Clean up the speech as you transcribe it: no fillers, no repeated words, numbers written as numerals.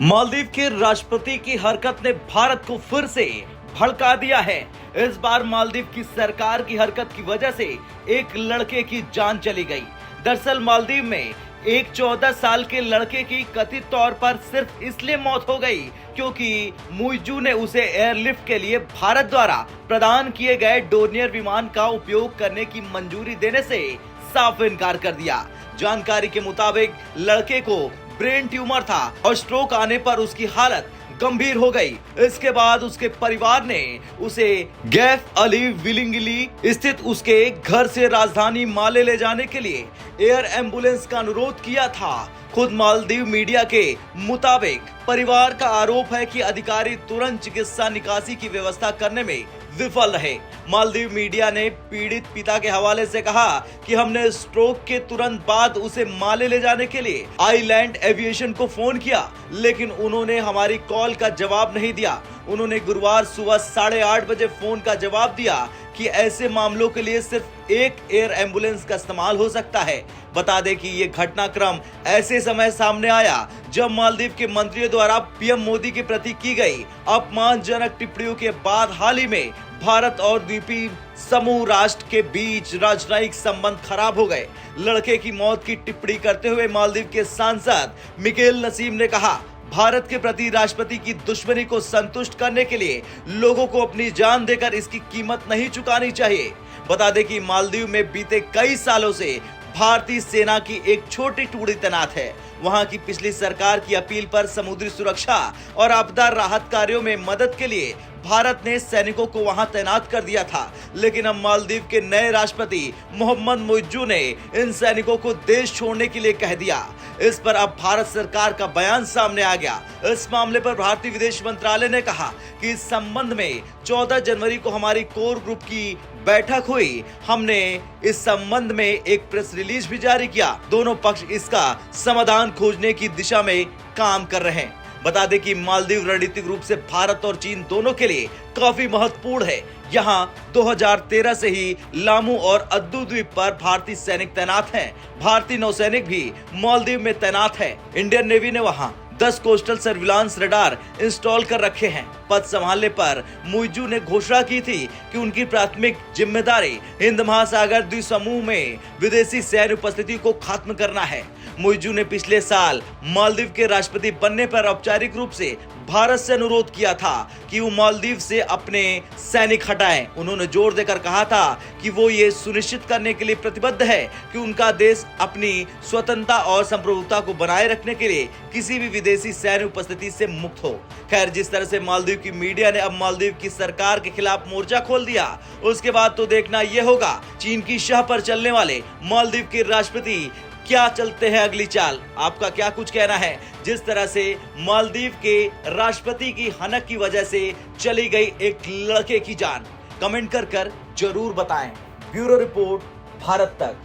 मालदीव के राष्ट्रपति की हरकत ने भारत को फिर से भड़का दिया है। इस बार मालदीव की सरकार की हरकत की वजह से एक लड़के की जान चली गई। दरअसल मालदीव में एक 14 साल के लड़के की कथित तौर पर सिर्फ इसलिए मौत हो गई क्योंकि मुइजू ने उसे एयरलिफ्ट के लिए भारत द्वारा प्रदान किए गए डोर्नियर विमान का उपयोग करने की मंजूरी देने से साफ इनकार कर दिया। जानकारी के मुताबिक लड़के को ब्रेन ट्यूमर था और स्ट्रोक आने पर उसकी हालत गंभीर हो गई। इसके बाद उसके परिवार ने उसे गैफ अली विलिंगली स्थित उसके घर से राजधानी माले ले जाने के लिए एयर एम्बुलेंस का अनुरोध किया था। खुद मालदीव मीडिया के मुताबिक परिवार का आरोप है कि अधिकारी तुरंत चिकित्सा निकासी की व्यवस्था करने में विफल रहे। मालदीव मीडिया ने पीड़ित पिता के हवाले से कहा कि हमने स्ट्रोक के तुरंत बाद उसे माले ले जाने के लिए आइलैंड एविएशन को फोन किया, लेकिन उन्होंने हमारी कॉल का जवाब नहीं दिया। उन्होंने गुरुवार सुबह 8:30 बजे फोन का जवाब दिया कि ऐसे मामलों के लिए सिर्फ एक एयर एम्बुलेंस का इस्तेमाल हो सकता है। बता दें कि ये घटनाक्रम ऐसे समय सामने आया जब मालदीव के मंत्रियों द्वारा पीएम मोदी के प्रति की गई अपमानजनक टिप्पणियों के बाद हाल ही में भारत और द्वीपीय समूह राष्ट्र के बीच राजनयिक संबंध खराब हो गए। लड़के की मौत की टिप्पणी करते हुए मालदीव के सांसद मिकेल नसीम ने कहा, भारत के प्रति राष्ट्रपति की दुश्मनी को संतुष्ट करने के लिए लोगों को अपनी जान देकर इसकी कीमत नहीं चुकानी चाहिए। बता दें कि मालदीव में बीते कई सालों से भारतीय सेना की एक छोटी टुकड़ी तैनात है। वहां की पिछली सरकार की अपील पर समुद्री सुरक्षा और आपदा राहत कार्यों में मदद के लिए भारत ने सैनिकों को वहां तैनात कर दिया था, लेकिन अब मालदीव के नए राष्ट्रपति मोहम्मद मुइज्जू ने इन सैनिकों को देश छोड़ने के लिए कह दिया। इस पर अब भारत सरकार का बयान सामने आ गया। इस मामले पर भारतीय विदेश मंत्रालय ने कहा कि इस संबंध में 14 जनवरी को हमारी कोर ग्रुप की बैठक हुई। हमने इस संबंध में एक प्रेस रिलीज भी जारी किया। दोनों पक्ष इसका समाधान खोजने की दिशा में काम कर रहे हैं। बता दें कि मालदीव रणनीतिक रूप से भारत और चीन दोनों के लिए काफी महत्वपूर्ण है। यहाँ 2013 से ही लामू और अद्दू द्वीप पर भारतीय सैनिक तैनात हैं। भारतीय नौसैनिक भी मालदीव में तैनात है। इंडियन नेवी ने वहाँ 10 कोस्टल सर्विलांस रडार इंस्टॉल कर रखे हैं। पद संभालने पर मुइज्जू ने घोषणा की थी कि उनकी प्राथमिक जिम्मेदारी हिंद महासागर द्वीप समूह में विदेशी सैन्य उपस्थिति को खत्म करना है। मुइज्जू ने पिछले साल मालदीव के राष्ट्रपति बनने पर औपचारिक रूप से भारत से अनुरोध किया था कि वो मालदीव से अपने सैनिक हटाएं। उन्होंने जोर देकर कहा था कि वो ये सुनिश्चित करने के लिए प्रतिबद्ध है कि उनका देश अपनी स्वतंत्रता और संप्रभुता को बनाए रखने के लिए किसी भी विदेशी सैन्य उपस्थिति से मुक्त हो। खैर, जिस तरह से मालदीव की मीडिया ने अब मालदीव की सरकार के खिलाफ मोर्चा खोल दिया, उसके बाद तो देखना यह होगा चीन की शाह पर चलने वाले मालदीव के राष्ट्रपति क्या चलते हैं अगली चाल। आपका क्या कुछ कहना है? जिस तरह से मालदीव के राष्ट्रपति की हनक की वजह से चली गई एक लड़के की जान, कमेंट कर जरूर बताएं। ब्यूरो रिपोर्ट, भारत तक।